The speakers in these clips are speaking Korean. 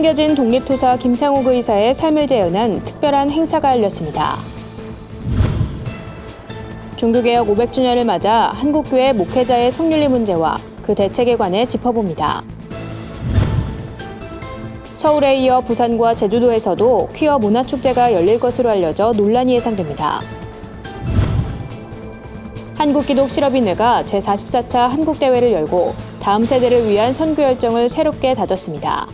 숨겨진 독립투사 김상욱 의사의 삶을 재현한 특별한 행사가 열렸습니다. 종교개혁 500주년을 맞아 한국교회 목회자의 성윤리 문제와 그 대책에 관해 짚어봅니다. 서울에 이어 부산과 제주도에서도 퀴어 문화축제가 열릴 것으로 알려져 논란이 예상됩니다. 한국기독실업인회가 제44차 한국대회를 열고 다음 세대를 위한 선교 열정을 새롭게 다졌습니다.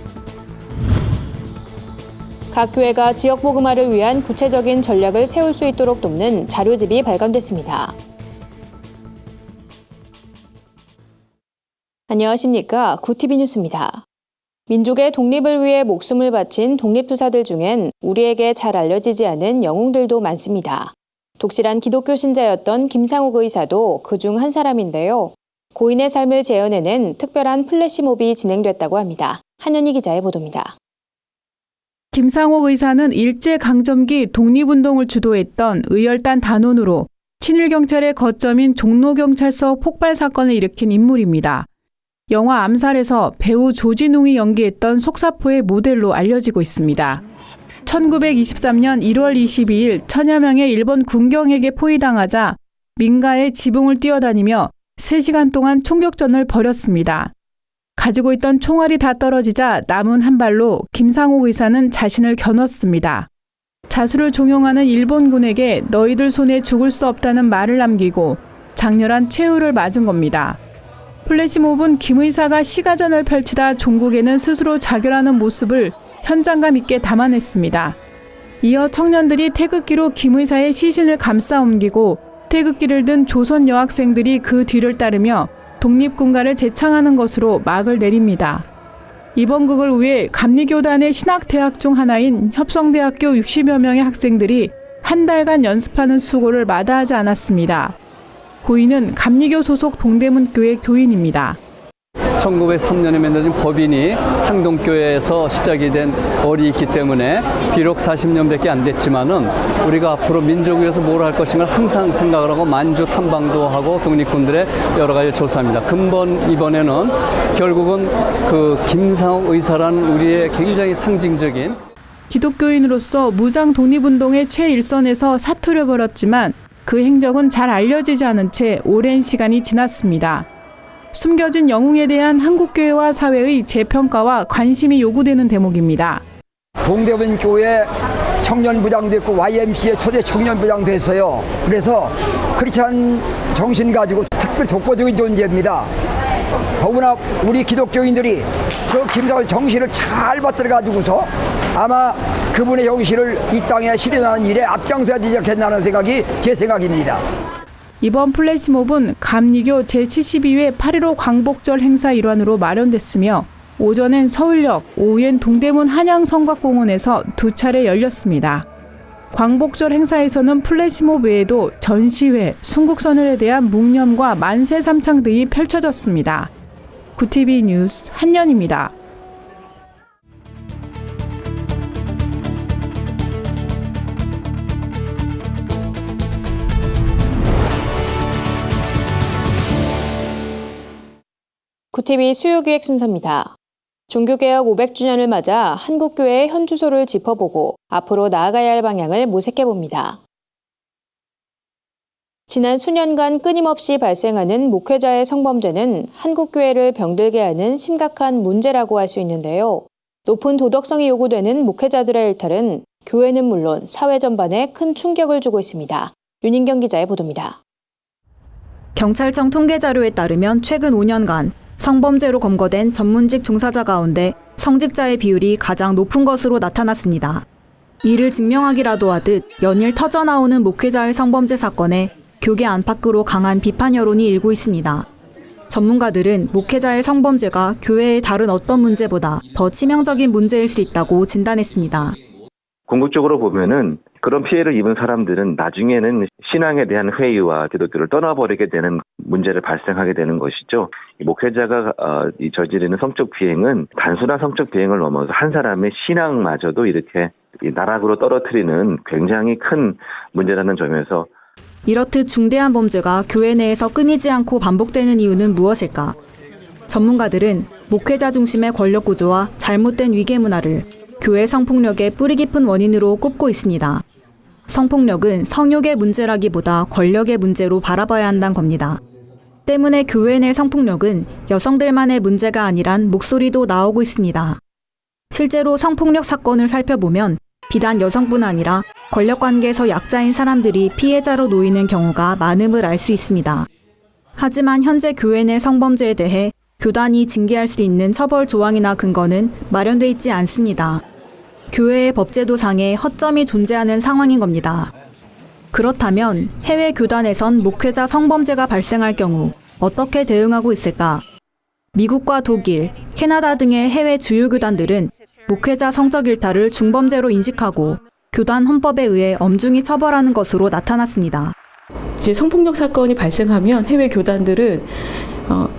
각 교회가 지역 복음화를 위한 구체적인 전략을 세울 수 있도록 돕는 자료집이 발간됐습니다. 안녕하십니까. 구티비 뉴스입니다. 민족의 독립을 위해 목숨을 바친 독립투사들 중엔 우리에게 잘 알려지지 않은 영웅들도 많습니다. 독실한 기독교 신자였던 김상욱 의사도 그중 한 사람인데요. 고인의 삶을 재현해낸 특별한 플래시몹이 진행됐다고 합니다. 한현희 기자의 보도입니다. 김상욱 의사는 일제강점기 독립운동을 주도했던 의열단 단원으로 친일경찰의 거점인 종로경찰서 폭발 사건을 일으킨 인물입니다. 영화 암살에서 배우 조진웅이 연기했던 속사포의 모델로 알려지고 있습니다. 1923년 1월 22일 천여 명의 일본 군경에게 포위당하자 민가의 지붕을 뛰어다니며 3시간 동안 총격전을 벌였습니다. 가지고 있던 총알이 다 떨어지자 남은 한 발로 김상욱 의사는 자신을 겨눴습니다. 자수를 종용하는 일본군에게 너희들 손에 죽을 수 없다는 말을 남기고 장렬한 최후를 맞은 겁니다. 플래시몹은 김 의사가 시가전을 펼치다 종국에는 스스로 자결하는 모습을 현장감 있게 담아냈습니다. 이어 청년들이 태극기로 김 의사의 시신을 감싸 옮기고 태극기를 든 조선 여학생들이 그 뒤를 따르며 독립군가를 재창하는 것으로 막을 내립니다. 이번 극을 위해 감리교단의 신학대학 중 하나인 협성대학교 60여 명의 학생들이 한 달간 연습하는 수고를 마다하지 않았습니다. 고인은 감리교 소속 동대문교회 교인입니다. 1903년에 만들어진 법인이 상동교회에서 시작이 된 얼이 있기 때문에 비록 40년밖에 안 됐지만은 우리가 앞으로 민족을 위해서 뭘 할 것인가 항상 생각을 하고 만주 탐방도 하고 독립군들의 여러 가지 조사합니다. 이번에는 결국은 그 김상욱 의사라는 우리의 굉장히 상징적인 기독교인으로서 무장 독립운동의 최일선에서 사투를 벌였지만 그 행적은 잘 알려지지 않은 채 오랜 시간이 지났습니다. 숨겨진 영웅에 대한 한국교회와 사회의 재평가와 관심이 요구되는 대목입니다. 동대문 교회 청년부장도 있고 YMCA 초대 청년부장도 했어요. 그래서 크리스찬 정신 가지고 특별히 독보적인 존재입니다. 더구나 우리 기독교인들이 그 김상욱 정신을 잘 받들어가지고서 아마 그분의 정신을 이 땅에 실현하는 일에 앞장서야 되지 않겠나는 생각이 제 생각입니다. 이번 플래시몹은 감리교 제72회 8.15 광복절 행사 일환으로 마련됐으며 오전엔 서울역, 오후엔 동대문 한양성곽공원에서 2차례 열렸습니다. 광복절 행사에서는 플래시몹 외에도 전시회, 순국선열에 대한 묵념과 만세 삼창 등이 펼쳐졌습니다. 구티비 뉴스 한연입니다. 구티비 수요기획 순서입니다. 종교개혁 500주년을 맞아 한국교회의 현 주소를 짚어보고 앞으로 나아가야 할 방향을 모색해봅니다. 지난 수년간 끊임없이 발생하는 목회자의 성범죄는 한국교회를 병들게 하는 심각한 문제라고 할 수 있는데요. 높은 도덕성이 요구되는 목회자들의 일탈은 교회는 물론 사회 전반에 큰 충격을 주고 있습니다. 윤인경 기자의 보도입니다. 경찰청 통계 자료에 따르면 최근 5년간 성범죄로 검거된 전문직 종사자 가운데 성직자의 비율이 가장 높은 것으로 나타났습니다. 이를 증명하기라도 하듯 연일 터져나오는 목회자의 성범죄 사건에 교계 안팎으로 강한 비판 여론이 일고 있습니다. 전문가들은 목회자의 성범죄가 교회의 다른 어떤 문제보다 더 치명적인 문제일 수 있다고 진단했습니다. 궁극적으로 보면은 그런 피해를 입은 사람들은 나중에는 신앙에 대한 회의와 기독교를 떠나버리게 되는 문제를 발생하게 되는 것이죠. 목회자가 저지르는 성적 비행은 단순한 성적 비행을 넘어서 한 사람의 신앙마저도 이렇게 나락으로 떨어뜨리는 굉장히 큰 문제라는 점에서 이렇듯 중대한 범죄가 교회 내에서 끊이지 않고 반복되는 이유는 무엇일까? 전문가들은 목회자 중심의 권력 구조와 잘못된 위계 문화를 교회 성폭력의 뿌리 깊은 원인으로 꼽고 있습니다. 성폭력은 성욕의 문제라기보다 권력의 문제로 바라봐야 한다는 겁니다. 때문에 교회 내 성폭력은 여성들만의 문제가 아니란 목소리도 나오고 있습니다. 실제로 성폭력 사건을 살펴보면 비단 여성뿐 아니라 권력관계에서 약자인 사람들이 피해자로 놓이는 경우가 많음을 알 수 있습니다. 하지만 현재 교회 내 성범죄에 대해 교단이 징계할 수 있는 처벌 조항이나 근거는 마련돼 있지 않습니다. 교회의 법제도상에 허점이 존재하는 상황인 겁니다. 그렇다면 해외 교단에선 목회자 성범죄가 발생할 경우 어떻게 대응하고 있을까? 미국과 독일, 캐나다 등의 해외 주요 교단들은 목회자 성적 일탈을 중범죄로 인식하고 교단 헌법에 의해 엄중히 처벌하는 것으로 나타났습니다. 이제 성폭력 사건이 발생하면 해외 교단들은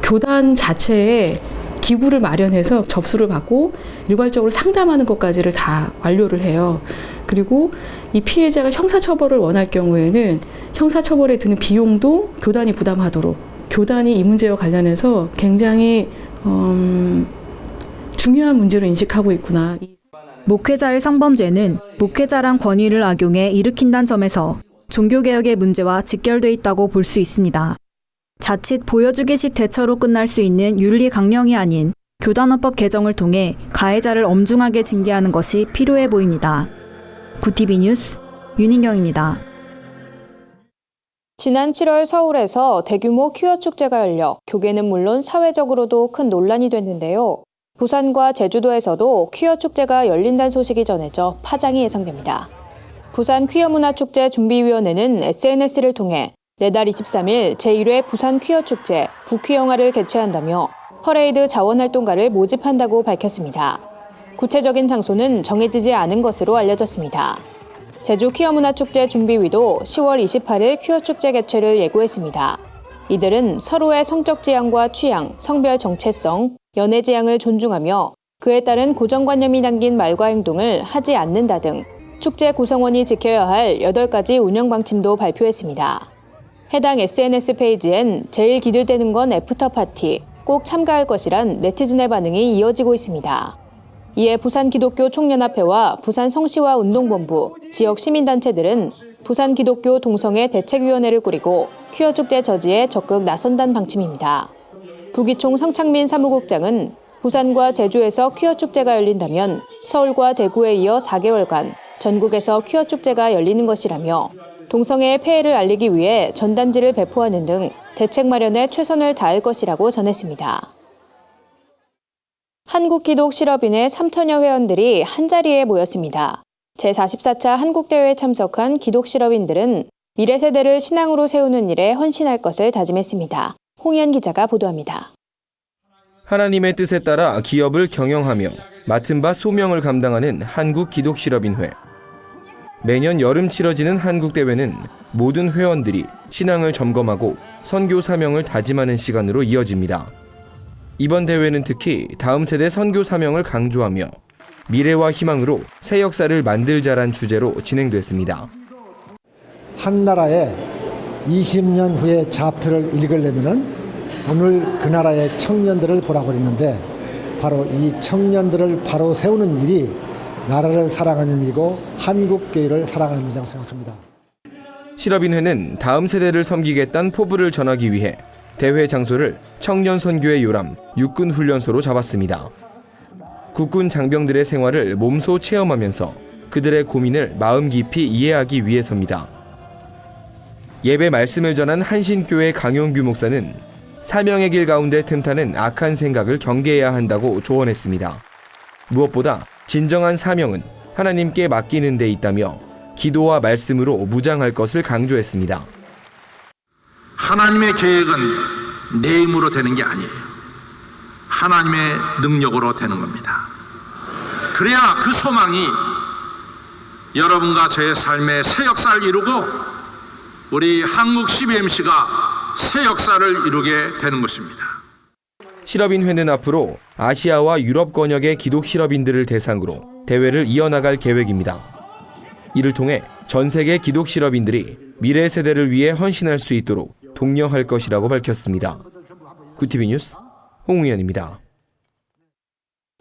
교단 자체에 기구를 마련해서 접수를 받고 일괄적으로 상담하는 것까지를 다 완료를 해요. 그리고 이 피해자가 형사처벌을 원할 경우에는 형사처벌에 드는 비용도 교단이 부담하도록, 교단이 이 문제와 관련해서 굉장히 중요한 문제로 인식하고 있구나. 목회자의 성범죄는 목회자란 권위를 악용해 일으킨다는 점에서 종교개혁의 문제와 직결돼 있다고 볼 수 있습니다. 자칫 보여주기식 대처로 끝날 수 있는 윤리 강령이 아닌 교단헌법 개정을 통해 가해자를 엄중하게 징계하는 것이 필요해 보입니다. 구티비 뉴스 윤인경입니다. 지난 7월 서울에서 대규모 퀴어 축제가 열려 교계는 물론 사회적으로도 큰 논란이 됐는데요. 부산과 제주도에서도 퀴어 축제가 열린다는 소식이 전해져 파장이 예상됩니다. 부산 퀴어문화축제 준비위원회는 SNS를 통해 내달 23일 제1회 부산 퀴어축제 부퀴영화를 개최한다며 퍼레이드 자원활동가를 모집한다고 밝혔습니다. 구체적인 장소는 정해지지 않은 것으로 알려졌습니다. 제주 퀴어문화축제 준비위도 10월 28일 퀴어축제 개최를 예고했습니다. 이들은 서로의 성적 지향과 취향, 성별 정체성, 연애 지향을 존중하며 그에 따른 고정관념이 담긴 말과 행동을 하지 않는다 등 축제 구성원이 지켜야 할 8가지 운영 방침도 발표했습니다. 해당 SNS 페이지엔 제일 기대되는 건 애프터 파티, 꼭 참가할 것이란 네티즌의 반응이 이어지고 있습니다. 이에 부산기독교 총연합회와 부산성시화운동본부, 지역 시민단체들은 부산기독교 동성애 대책위원회를 꾸리고 퀴어 축제 저지에 적극 나선다는 방침입니다. 부기총 성창민 사무국장은 부산과 제주에서 퀴어 축제가 열린다면 서울과 대구에 이어 4개월간 전국에서 퀴어 축제가 열리는 것이라며 동성애의 폐해를 알리기 위해 전단지를 배포하는 등 대책 마련에 최선을 다할 것이라고 전했습니다. 한국기독실업인회 3천여 회원들이 한자리에 모였습니다. 제44차 한국대회에 참석한 기독실업인들은 미래 세대를 신앙으로 세우는 일에 헌신할 것을 다짐했습니다. 홍현 기자가 보도합니다. 하나님의 뜻에 따라 기업을 경영하며 맡은 바 소명을 감당하는 한국기독실업인회. 매년 여름 치러지는 한국대회는 모든 회원들이 신앙을 점검하고 선교 사명을 다짐하는 시간으로 이어집니다. 이번 대회는 특히 다음 세대 선교 사명을 강조하며 미래와 희망으로 새 역사를 만들자란 주제로 진행됐습니다. 한 나라에 20년 후에 좌표를 읽으려면 오늘 그 나라의 청년들을 보라고 그랬는데 바로 이 청년들을 바로 세우는 일이 나라를 사랑하는 일이고 한국교회를 사랑하는 일이라고 생각합니다. 실업인회는 다음 세대를 섬기겠다는 포부를 전하기 위해 대회 장소를 청년 선교의 요람 육군훈련소로 잡았습니다. 국군 장병들의 생활을 몸소 체험하면서 그들의 고민을 마음 깊이 이해하기 위해서입니다. 예배 말씀을 전한 한신교회 강용규 목사는 사명의 길 가운데 틈타는 악한 생각을 경계해야 한다고 조언했습니다. 무엇보다 진정한 사명은 하나님께 맡기는 데 있다며 기도와 말씀으로 무장할 것을 강조했습니다. 하나님의 계획은 내 힘으로 되는 게 아니에요. 하나님의 능력으로 되는 겁니다. 그래야 그 소망이 여러분과 저의 삶의 새 역사를 이루고 우리 한국 CBMC가 새 역사를 이루게 되는 것입니다. 실업인회는 앞으로 아시아와 유럽 권역의 기독 실업인들을 대상으로 대회를 이어나갈 계획입니다. 이를 통해 전 세계 기독 실업인들이 미래 세대를 위해 헌신할 수 있도록 독려할 것이라고 밝혔습니다. 구티비 뉴스 홍우현입니다.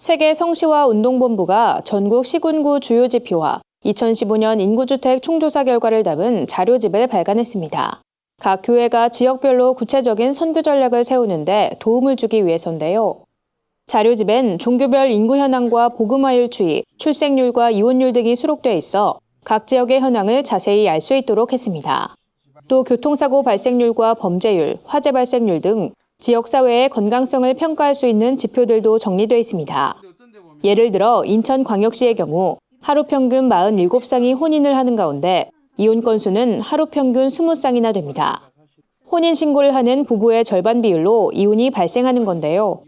세계 성시화 운동본부가 전국 시군구 주요 지표와 2015년 인구주택 총조사 결과를 담은 자료집을 발간했습니다. 각 교회가 지역별로 구체적인 선교 전략을 세우는데 도움을 주기 위해서인데요. 자료집엔 종교별 인구 현황과 복음화율 추이, 출생률과 이혼율 등이 수록돼 있어 각 지역의 현황을 자세히 알 수 있도록 했습니다. 또 교통사고 발생률과 범죄율, 화재 발생률 등 지역사회의 건강성을 평가할 수 있는 지표들도 정리되어 있습니다. 예를 들어 인천광역시의 경우 하루 평균 47쌍이 혼인을 하는 가운데 이혼 건수는 하루 평균 20쌍이나 됩니다. 혼인 신고를 하는 부부의 절반 비율로 이혼이 발생하는 건데요.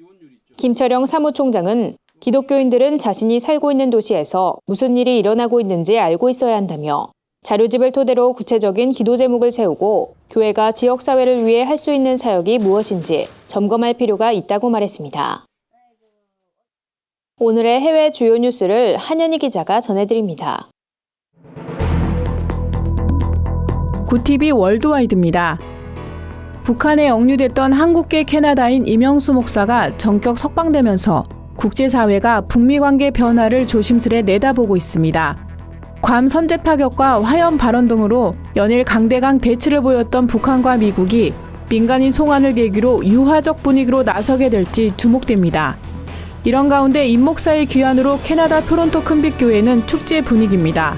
김철영 사무총장은 기독교인들은 자신이 살고 있는 도시에서 무슨 일이 일어나고 있는지 알고 있어야 한다며 자료집을 토대로 구체적인 기도 제목을 세우고 교회가 지역사회를 위해 할 수 있는 사역이 무엇인지 점검할 필요가 있다고 말했습니다. 오늘의 해외 주요 뉴스를 한현희 기자가 전해드립니다. 구TV 월드와이드입니다. 북한에 억류됐던 한국계 캐나다인 이명수 목사가 전격 석방되면서 국제사회가 북미 관계 변화를 조심스레 내다보고 있습니다. 괌 선제 타격과 화염 발언 등으로 연일 강대강 대치를 보였던 북한과 미국이 민간인 송환을 계기로 유화적 분위기로 나서게 될지 주목됩니다. 이런 가운데 임 목사의 귀환으로 캐나다 토론토 큰빛교회는 축제 분위기입니다.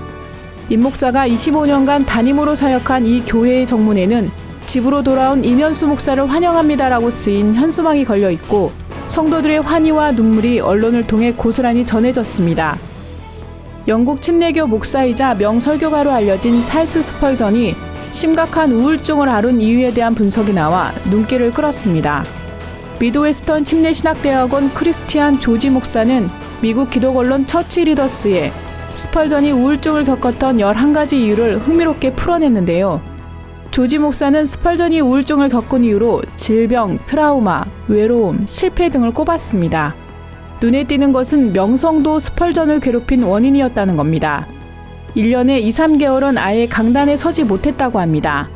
임 목사가 25년간 담임으로 사역한 이 교회의 정문에는 집으로 돌아온 이면수 목사를 환영합니다라고 쓰인 현수막이 걸려 있고 성도들의 환희와 눈물이 언론을 통해 고스란히 전해졌습니다. 영국 침례교 목사이자 명설교가로 알려진 찰스 스펄전이 심각한 우울증을 앓은 이유에 대한 분석이 나와 눈길을 끌었습니다. 미드웨스턴 침례신학대학원 크리스티안 조지 목사는 미국 기독 언론 처치 리더스에 스펄전이 우울증을 겪었던 11가지 이유를 흥미롭게 풀어냈는데요. 조지 목사는 스펄전이 우울증을 겪은 이유로 질병, 트라우마, 외로움, 실패 등을 꼽았습니다. 눈에 띄는 것은 명성도 스펄전을 괴롭힌 원인이었다는 겁니다. 1년에 2~3개월은 아예 강단에 서지 못했다고 합니다.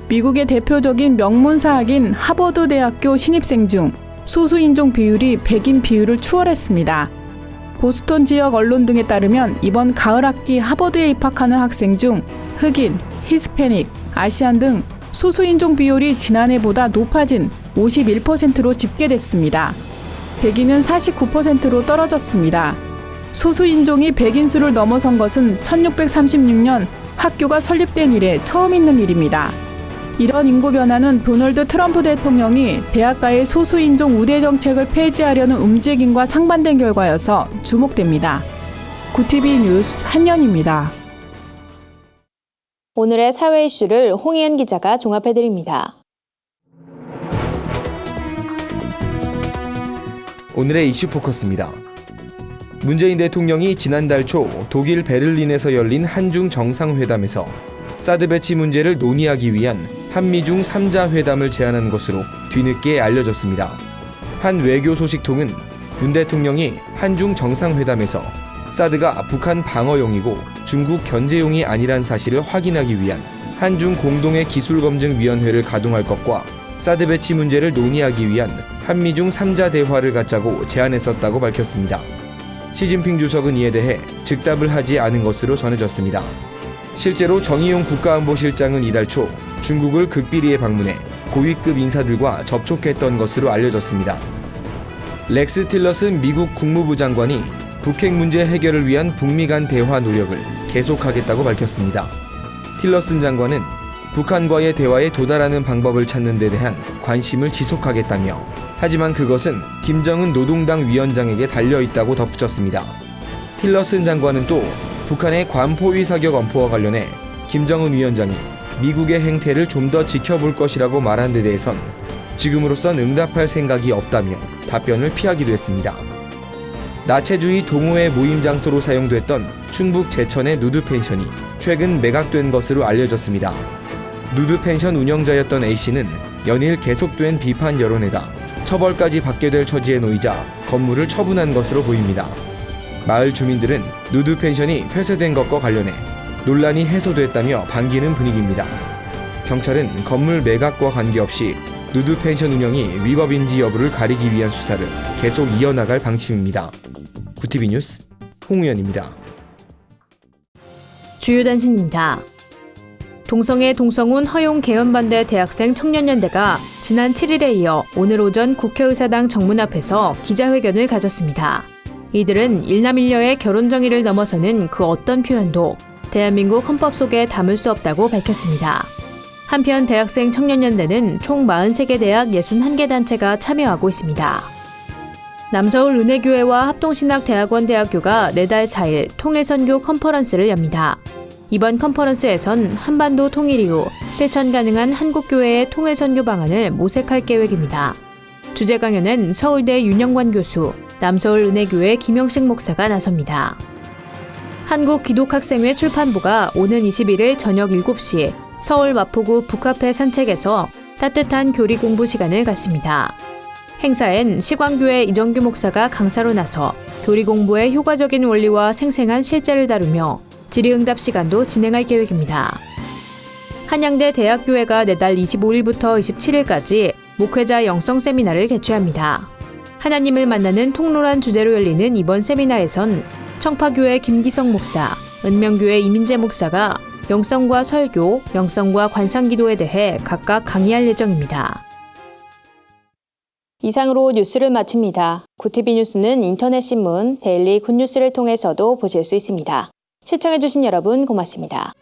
미국의 대표적인 명문사학인 하버드 대학교 신입생 중 소수인종 비율이 백인 비율을 추월했습니다. 보스턴 지역 언론 등에 따르면 이번 가을 학기 하버드에 입학하는 학생 중 흑인, 히스패닉, 아시안 등 소수인종 비율이 지난해보다 높아진 51%로 집계됐습니다. 백인은 49%로 떨어졌습니다. 소수인종이 백인 수를 넘어선 것은 1636년 학교가 설립된 이래 처음 있는 일입니다. 이런 인구 변화는 도널드 트럼프 대통령이 대학가의 소수인종 우대 정책을 폐지하려는 움직임과 상반된 결과여서 주목됩니다. 구TV 뉴스 한연입니다. 오늘의 사회 이슈를 홍희연 기자가 종합해드립니다. 오늘의 이슈 포커스입니다. 문재인 대통령이 지난달 초 독일 베를린에서 열린 한중 정상회담에서 사드 배치 문제를 논의하기 위한 한미중 3자 회담을 제안한 것으로 뒤늦게 알려졌습니다. 한 외교 소식통은 윤 대통령이 한중 정상회담에서 사드가 북한 방어용이고 중국 견제용이 아니란 사실을 확인하기 위한 한중 공동의 기술검증위원회를 가동할 것과 사드 배치 문제를 논의하기 위한 한미중 3자 대화를 갖자고 제안했었다고 밝혔습니다. 시진핑 주석은 이에 대해 즉답을 하지 않은 것으로 전해졌습니다. 실제로 정의용 국가안보실장은 이달 초 중국을 극비리에 방문해 고위급 인사들과 접촉했던 것으로 알려졌습니다. 렉스 틸러슨 미국 국무부 장관이 북핵 문제 해결을 위한 북미 간 대화 노력을 계속하겠다고 밝혔습니다. 틸러슨 장관은 북한과의 대화에 도달하는 방법을 찾는 데 대한 관심을 지속하겠다며 하지만 그것은 김정은 노동당 위원장에게 달려있다고 덧붙였습니다. 틸러슨 장관은 또 북한의 괌 포위 사격 엄포와 관련해 김정은 위원장이 미국의 행태를 좀 더 지켜볼 것이라고 말한 데 대해선 지금으로선 응답할 생각이 없다며 답변을 피하기도 했습니다. 나체주의 동호회 모임 장소로 사용됐던 충북 제천의 누드 펜션이 최근 매각된 것으로 알려졌습니다. 누드 펜션 운영자였던 A씨는 연일 계속된 비판 여론에다 처벌까지 받게 될 처지에 놓이자 건물을 처분한 것으로 보입니다. 마을 주민들은 누드 펜션이 폐쇄된 것과 관련해 논란이 해소됐다며 반기는 분위기입니다. 경찰은 건물 매각과 관계없이 누드 펜션 운영이 위법인지 여부를 가리기 위한 수사를 계속 이어나갈 방침입니다. 구티비 뉴스 홍우연입니다. 주요 단신입니다. 동성애 동성혼 허용 개헌 반대 대학생 청년연대가 지난 7일에 이어 오늘 오전 국회의사당 정문 앞에서 기자회견을 가졌습니다. 이들은 일남일녀의 결혼 정의를 넘어서는 그 어떤 표현도 대한민국 헌법 속에 담을 수 없다고 밝혔습니다. 한편 대학생 청년연대는 총 43개 대학 61개 단체가 참여하고 있습니다. 남서울 은혜교회와 합동신학대학원 대학교가 내달 4일 통일선교 컨퍼런스를 엽니다. 이번 컨퍼런스에선 한반도 통일 이후 실천 가능한 한국교회의 통일선교 방안을 모색할 계획입니다. 주제 강연엔 서울대 윤영관 교수, 남서울 은혜교회 김영식 목사가 나섭니다. 한국기독학생회 출판부가 오는 21일 저녁 7시 서울 마포구 북카페 산책에서 따뜻한 교리 공부 시간을 갖습니다. 행사엔 시광교회 이정규 목사가 강사로 나서 교리 공부의 효과적인 원리와 생생한 실제를 다루며 질의응답 시간도 진행할 계획입니다. 한양대 대학교회가 내달 25일부터 27일까지 목회자 영성 세미나를 개최합니다. 하나님을 만나는 통로란 주제로 열리는 이번 세미나에선 청파교회 김기성 목사, 은명교회 이민재 목사가 영성과 설교, 영성과 관상기도에 대해 각각 강의할 예정입니다. 이상으로 뉴스를 마칩니다. 구티비 뉴스는 인터넷 신문 데일리 굿뉴스를 통해서도 보실 수 있습니다. 시청해주신 여러분 고맙습니다.